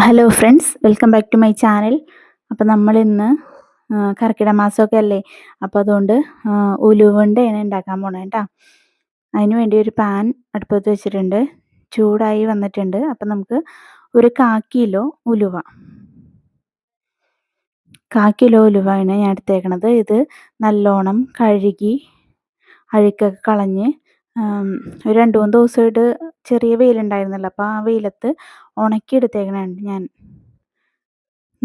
Hello friends, welcome back to my channel. അപ്പോൾ നമ്മളിന്ന് കർക്കിടക മാസമൊക്കെ അല്ലേ, അപ്പോൾ അതുകൊണ്ട് ഉലുവണ്ടയാണ് ഉണ്ടാക്കാൻ പോണേ കേട്ടോ. അതിന് വേണ്ടി ഒരു പാൻ അടുപ്പത്ത് വെച്ചിട്ടുണ്ട്, ചൂടായി വന്നിട്ടുണ്ട്. അപ്പം നമുക്ക് ഒരു 1/4 കിലോ ഉലുവ, 1/4 കിലോ ഉലുവയാണ് ഞാൻ എടുത്തേക്കണത്. ഇത് നല്ലോണം കഴുകി അഴുക്കൊക്കെ കളഞ്ഞ് ഒരു 2-3 ദിവസമായിട്ട് ചെറിയ വെയിലുണ്ടായിരുന്നല്ലോ, അപ്പോൾ ആ വെയിലത്ത് ഉണക്കി എടുത്തേക്കണതാണ് ഞാൻ.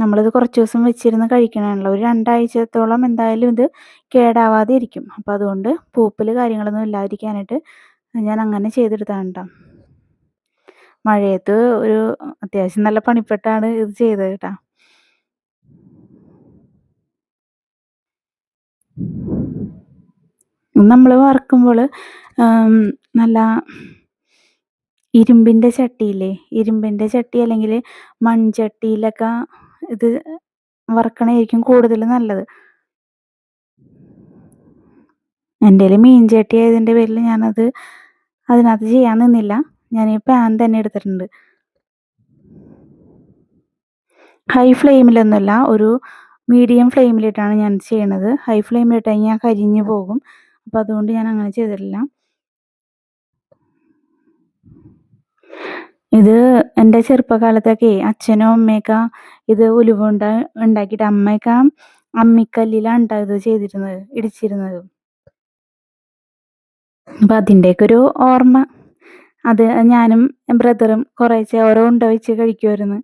നമ്മളിത് കുറച്ച് ദിവസം വെച്ചിരുന്ന് കഴിക്കണതാണല്ലോ, ഒരു 2 ആഴ്ചത്തോളം എന്തായാലും ഇത് കേടാവാതെ ഇരിക്കും. അപ്പോൾ അതുകൊണ്ട് പൂപ്പൽ കാര്യങ്ങളൊന്നും ഇല്ലാതിരിക്കാനായിട്ട് ഞാൻ അങ്ങനെ ചെയ്തെടുത്താണ് കേട്ടോ. മഴയത്ത് ഒരു അത്യാവശ്യം നല്ല പണിപ്പെട്ടാണ് ഇത് ചെയ്തത് കേട്ടോ. നമ്മൾ വറക്കുമ്പോൾ നല്ല ഇരുമ്പിൻ്റെ ചട്ടിയില്ലേ, ഇരുമ്പിൻ്റെ ചട്ടി അല്ലെങ്കിൽ മൺചട്ടിയിലൊക്കെ ഇത് വറക്കണതായിരിക്കും കൂടുതൽ നല്ലത്. എൻ്റെ കയ്യിൽ മീൻ ചട്ടി ആയതിൻ്റെ പേരിൽ ഞാനത് അതിനകത്ത് ചെയ്യാൻ നിന്നില്ല. ഞാൻ ഈ പാൻ തന്നെ എടുത്തിട്ടുണ്ട്. ഹൈ ഫ്ലെയിമിലൊന്നുമല്ല, ഒരു മീഡിയം ഫ്ലെയിമിലിട്ടാണ് ഞാൻ ചെയ്യണത്. ഹൈ ഫ്ലെയിമിലിട്ട് കഴിഞ്ഞാൽ കരിഞ്ഞു പോകും. അപ്പോൾ അതുകൊണ്ട് ഞാൻ അങ്ങനെ ചെയ്തിട്ടില്ല. ഇത് എൻ്റെ ചെറുപ്പകാലത്തൊക്കെ അച്ഛനും അമ്മയൊക്കെ ഇത് ഉലുവ ഉണ്ടാക്കിയിട്ട് അമ്മയൊക്കെ അമ്മിക്കല്ലിലാണ് ട്ടോ ഇത് ചെയ്തിരുന്നത്, ഇടിച്ചിരുന്നത്. അപ്പം അതിൻ്റെയൊക്കെ ഒരു ഓർമ്മ, അത് ഞാനും ബ്രദറും കുറേശ്ശെ ഓരോ ഉണ്ട വെച്ച് കഴിക്കുമായിരുന്നു.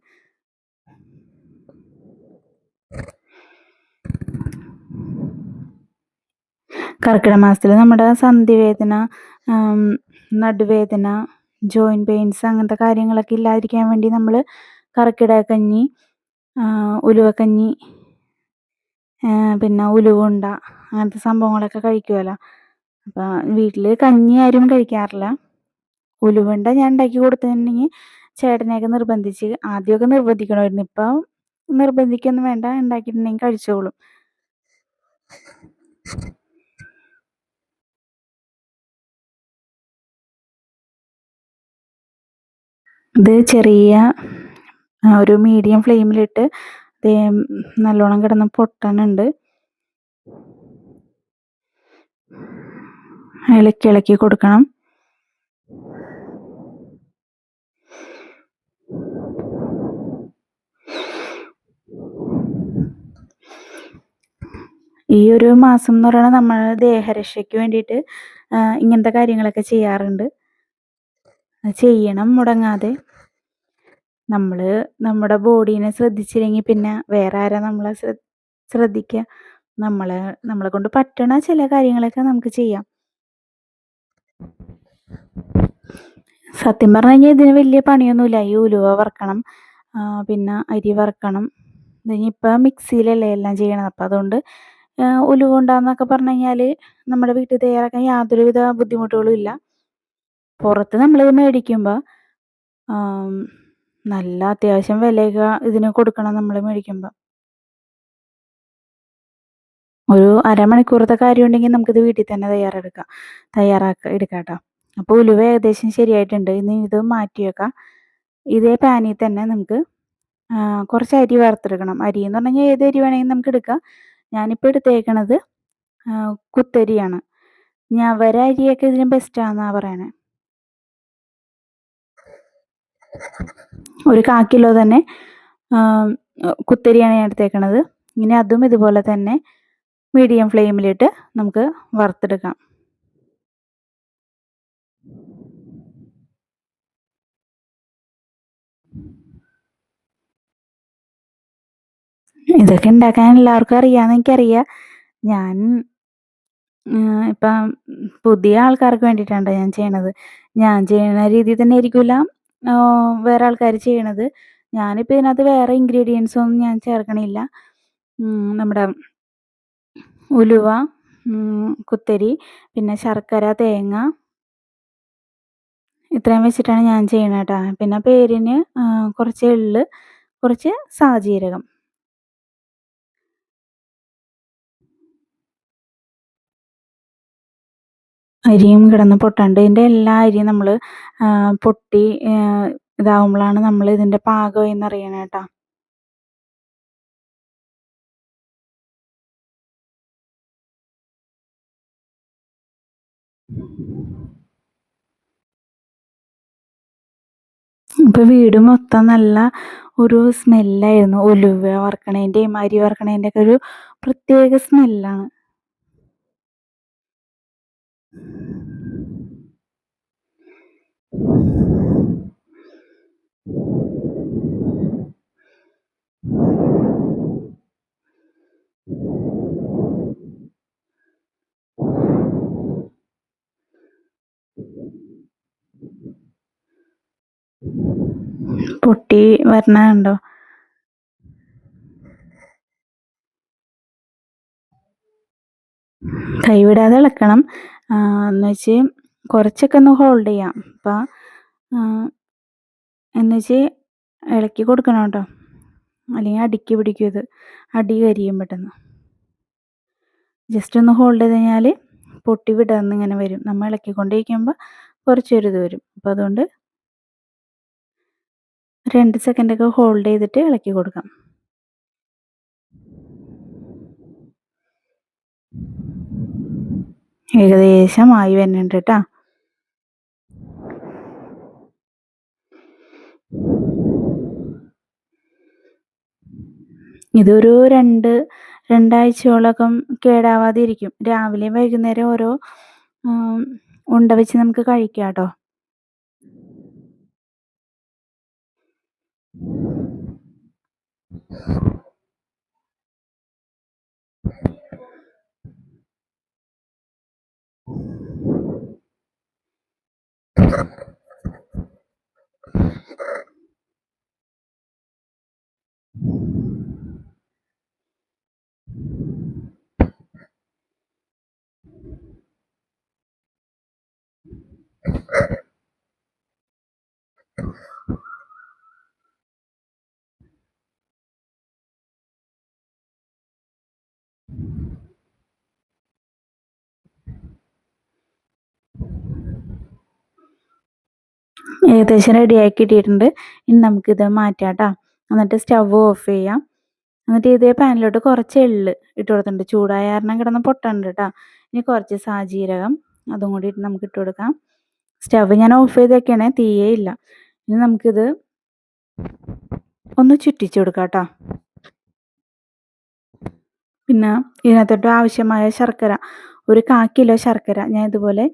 കർക്കിടക മാസത്തിൽ നമ്മുടെ സന്ധിവേദന, നടുവേദന, ജോയിൻറ്റ് പെയിൻസ് അങ്ങനത്തെ കാര്യങ്ങളൊക്കെ ഇല്ലാതിരിക്കാൻ വേണ്ടി നമ്മൾ കർക്കിടകക്കഞ്ഞി, ഉലുവക്കഞ്ഞി, പിന്നെ ഉലുവുണ്ട അങ്ങനത്തെ സംഭവങ്ങളൊക്കെ കഴിക്കുമല്ലോ. അപ്പോൾ വീട്ടിൽ കഞ്ഞി ആരും കഴിക്കാറില്ല. ഉലുവുണ്ട ഞാൻ ഉണ്ടാക്കി കൊടുത്തിട്ടുണ്ടെങ്കിൽ ചേട്ടനെയൊക്കെ നിർബന്ധിച്ച്, ആദ്യമൊക്കെ നിർബന്ധിക്കണമായിരുന്നു, ഇപ്പം നിർബന്ധിക്കൊന്നും വേണ്ട, ഉണ്ടാക്കിയിട്ടുണ്ടെങ്കിൽ കഴിച്ചോളും. ഇത് ചെറിയ ഒരു മീഡിയം ഫ്ലെയിമിലിട്ട് നല്ലോണം കിടന്ന് പൊട്ടണുണ്ട്. ഇളക്കി ഇളക്കി കൊടുക്കണം. ഈ ഒരു മാസം എന്ന് പറയുന്നത് നമ്മൾ ദേഹരക്ഷയ്ക്ക് വേണ്ടിയിട്ട് ഇങ്ങനത്തെ കാര്യങ്ങളൊക്കെ ചെയ്യാറുണ്ട്. ചെയ്യണം മുടങ്ങാതെ. നമ്മൾ നമ്മുടെ ബോഡീനെ ശ്രദ്ധിച്ചില്ലെങ്കിൽ പിന്നെ വേറെ ആരാ നമ്മളെ ശ്രദ്ധിക്കുക? നമ്മളെ കൊണ്ട് പറ്റണ ചില കാര്യങ്ങളൊക്കെ നമുക്ക് ചെയ്യാം. സത്യം പറഞ്ഞു കഴിഞ്ഞാൽ ഇതിന് വലിയ പണിയൊന്നുമില്ല. ഈ ഉലുവ വറക്കണം, പിന്നെ അരി വറക്കണം. ഇതിനിപ്പോൾ മിക്സിയിലല്ലേ എല്ലാം ചെയ്യണത്. അപ്പോൾ അതുകൊണ്ട് ഉലുവ ഉണ്ടാന്നൊക്കെ പറഞ്ഞു കഴിഞ്ഞാൽ നമ്മുടെ വീട്ടിൽ തയ്യാറാക്കാൻ യാതൊരുവിധ ബുദ്ധിമുട്ടുകളും ഇല്ല. പുറത്ത് നമ്മളിത് മേടിക്കുമ്പോൾ നല്ല അത്യാവശ്യം വിലയൊക്കെ ഇതിന് കൊടുക്കണം. നമ്മൾ മേടിക്കുമ്പോൾ ഒരു അരമണിക്കൂറത്തെ കാര്യമുണ്ടെങ്കിൽ നമുക്കിത് വീട്ടിൽ തന്നെ എടുക്കാം കേട്ടോ. അപ്പോൾ ഉലുവ ഏകദേശം ശരിയായിട്ടുണ്ട്. ഇനി ഇത് മാറ്റി വെക്കാം. ഇതേ പാനിൽ തന്നെ നമുക്ക് കുറച്ച് അരി വറുത്തെടുക്കണം. അരി എന്ന് പറഞ്ഞു കഴിഞ്ഞാൽ ഏത് അരി വേണമെങ്കിലും നമുക്ക് എടുക്കാം. ഞാനിപ്പോൾ എടുത്തേക്കണത് കുത്തരിയാണ്. ഞവര അരിയൊക്കെ ഇതിന് ബെസ്റ്റാണെന്നാണ് പറയണേ. ഒരു 1/4 കിലോ തന്നെ കുത്തരിയാണ് ഞാൻ എടുത്തേക്കണത്. ഇനി അതും ഇതുപോലെ തന്നെ മീഡിയം ഫ്ലെയിമിലിട്ട് നമുക്ക് വറുത്തെടുക്കാം. ഇതൊക്കെ ഉണ്ടാക്കാൻ എല്ലാവർക്കും അറിയാമെന്ന് എനിക്കറിയാം. ഞാൻ ഇപ്പം പുതിയ ആൾക്കാർക്ക് വേണ്ടിയിട്ടാണ് ഞാൻ ചെയ്യണത്. ഞാൻ ചെയ്യണ രീതിയിൽ തന്നെ ആയിരിക്കില്ല വേറെ ആൾക്കാർ ചെയ്യണത്. ഞാനിപ്പോൾ ഇതിനകത്ത് വേറെ ഇൻഗ്രീഡിയൻസ് ഒന്നും ഞാൻ ചേർക്കണില്ല. നമ്മുടെ ഉലുവ, കുത്തരി, പിന്നെ ശർക്കര, തേങ്ങ, ഇത്രയും വെച്ചിട്ടാണ് ഞാൻ ചെയ്യണത് കേട്ടോ. പിന്നെ പേരിന് കുറച്ച് എള്ള്, കുറച്ച് സാജീരകം. അരിയും കിടന്ന് പൊട്ടാണ്ട് ഇതിൻ്റെ എല്ലാ അരിയും നമ്മൾ പൊട്ടി ഇതാവുമ്പോഴാണ് നമ്മൾ ഇതിൻ്റെ പാകം എന്നറിയണം കേട്ടോ. ഇപ്പോൾ വീട് മൊത്തം നല്ല ഒരു സ്മെല്ലായിരുന്നു. ഉലുവ വറുക്കണേൻ്റെയും അരി വറുക്കണേൻ്റെ ഒക്കെ ഒരു പ്രത്യേക സ്മെല്ലാണ്. പൊട്ടി വരണ കണ്ടോ? കൈവിടാതെ ഇളക്കണം. എന്ന് വെച്ച് കുറച്ചൊക്കെ ഒന്ന് ഹോൾഡ് ചെയ്യാം. അപ്പം എന്ന് വെച്ച് ഇളക്കി കൊടുക്കണം കേട്ടോ, അല്ലെങ്കിൽ അടിക്ക് പിടിക്കും. ഇത് അടി കരിയും പെട്ടെന്ന്. ജസ്റ്റ് ഒന്ന് ഹോൾഡ് ചെയ്ത് കഴിഞ്ഞാൽ പൊട്ടി വിടർന്ന് ഇങ്ങനെ വരും. നമ്മൾ ഇളക്കിക്കൊണ്ടിരിക്കുമ്പോൾ കുറച്ചൊരു ഇത് വരും. അപ്പോൾ അതുകൊണ്ട് 2 സെക്കൻഡൊക്കെ ഹോൾഡ് ചെയ്തിട്ട് ഇളക്കി കൊടുക്കാം. ഏകദേശം ആയി വരുന്നുണ്ട് കേട്ടോ. ഇതൊരു രണ്ടാഴ്ചയോളകം കേടാവാതെ ഇരിക്കും. രാവിലെയും വൈകുന്നേരം ഓരോ ഉണ്ട വെച്ച് നമുക്ക് കഴിക്കാം കേട്ടോ. ഏകദേശം റെഡിയാക്കി ഇട്ടിട്ടുണ്ട്. ഇനി നമുക്കിത് മാറ്റാം കേട്ടോ. എന്നിട്ട് സ്റ്റവ് ഓഫ് ചെയ്യാം. എന്നിട്ട് ഇതേ പാനിലോട്ട് കുറച്ച് എള്ള് ഇട്ട് കൊടുത്തിട്ടുണ്ട്. ചൂടായ കാരണം കിടന്ന് പൊട്ടണ്ട് കേട്ടോ. ഇനി കുറച്ച് സാജീരകം അതും കൂടി നമുക്ക് ഇട്ട് കൊടുക്കാം. സ്റ്റവ് ഞാൻ ഓഫ് ചെയ്ത് വെക്കണേ, തീയേ ഇല്ല. ഇനി നമുക്കിത് ഒന്ന് ചുറ്റിച്ചു കൊടുക്കാം കേട്ടോ. പിന്നെ ഇതിനകത്തോട്ട് ആവശ്യമായ ശർക്കര, ഒരു 1/4 കിലോ ശർക്കര ഞാൻ ഇതുപോലെ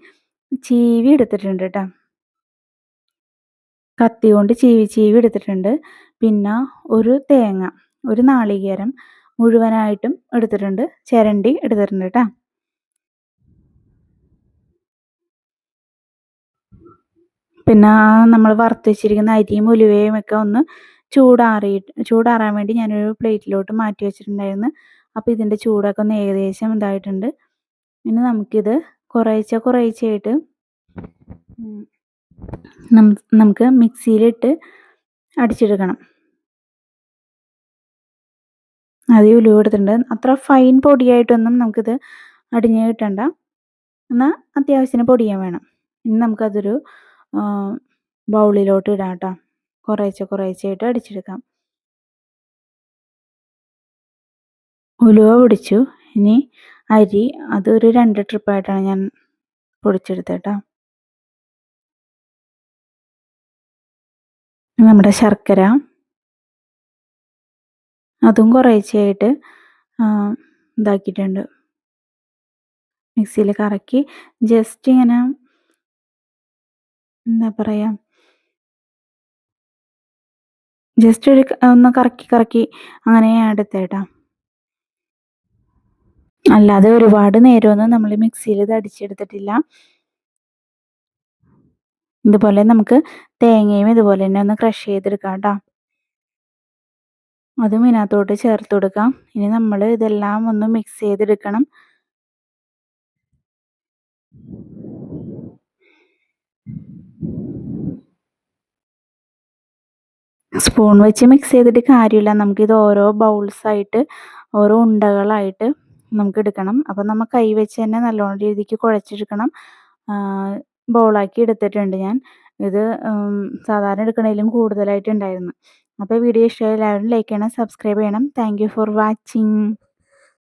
ചീവി എടുത്തിട്ടുണ്ട് കേട്ടോ. കത്തി കൊണ്ട് ചീവി എടുത്തിട്ടുണ്ട്. പിന്നെ ഒരു തേങ്ങ, ഒരു നാളികേരം മുഴുവനായിട്ടും എടുത്തിട്ടുണ്ട്, ചിരണ്ടി എടുത്തിട്ടുണ്ട് കേട്ടോ. പിന്നെ നമ്മൾ വറുത്ത് വെച്ചിരിക്കുന്ന അരിയും ഉലുവയും ഒക്കെ ഒന്ന് ചൂടാറാൻ വേണ്ടി ഞാനൊരു പ്ലേറ്റിലോട്ട് മാറ്റി വെച്ചിട്ടുണ്ടായിരുന്നു. അപ്പോൾ ഇതിൻ്റെ ചൂടൊക്കെ ഒന്ന് ഏകദേശം ഇതായിട്ടുണ്ട്. ഇനി നമുക്കിത് കുറേശ്ശെയായിട്ട് നമുക്ക് മിക്സിയിലിട്ട് അടിച്ചെടുക്കണം. ആദ്യം ഉലുവ എടുത്തിട്ടുണ്ട്. അത്ര ഫൈൻ പൊടിയായിട്ടൊന്നും നമുക്കിത് അടിഞ്ഞ് കിട്ടണ്ട, എന്നാൽ അത്യാവശ്യത്തിന് പൊടിയാൻ വേണം. ഇനി നമുക്കതൊരു ബൗളിലോട്ട് ഇടാം കേട്ടോ. കുറേശ്ശെയായിട്ട് അടിച്ചെടുക്കാം. ഉലുവ പൊടിച്ചു. ഇനി അരി, അതൊരു 2 ട്രിപ്പായിട്ടാണ് ഞാൻ പൊടിച്ചെടുത്തത് കേട്ടോ. നമ്മുടെ ശർക്കര, അതും കുറേശ്ശെയായിട്ട് ഇതാക്കിയിട്ടുണ്ട്. മിക്സിയിൽ കറക്കി ജസ്റ്റ് ഇങ്ങനെ എന്താ പറയുക, ജസ്റ്റ് ഒന്ന് കറക്കി അങ്ങനെ എടുത്തേട്ടാ. അല്ലാതെ ഒരുപാട് നേരമൊന്നും നമ്മൾ മിക്സിയിൽ ഇത് അടിച്ചെടുത്തിട്ടില്ല. ഇതുപോലെ നമുക്ക് തേങ്ങയും ഇതുപോലെ തന്നെ ഒന്ന് ക്രഷ് ചെയ്തെടുക്കാം കേട്ടോ. അതും ഇതിനകത്തോട്ട് ചേർത്ത് കൊടുക്കാം. ഇനി നമ്മൾ ഇതെല്ലാം ഒന്ന് മിക്സ് ചെയ്തെടുക്കണം. സ്പൂൺ വെച്ച് മിക്സ് ചെയ്തിട്ട് കാര്യമില്ല. നമുക്കിത് ഓരോ ബൗൾസായിട്ട്, ഓരോ ഉണ്ടകളായിട്ട് നമുക്ക് എടുക്കണം. അപ്പം നമ്മൾ കൈ വെച്ച് തന്നെ നല്ലോണം രീതിക്ക് കുഴച്ചെടുക്കണം. ബൗളാക്കി എടുത്തിട്ടുണ്ട് ഞാൻ. ഇത് സാധാരണ എടുക്കണേലും കൂടുതലായിട്ടുണ്ടായിരുന്നു. അപ്പോൾ വീഡിയോ ഇഷ്ടമായ എല്ലാവരും ലൈക്ക് ചെയ്യണം, സബ്സ്ക്രൈബ് ചെയ്യണം. Thank you for watching.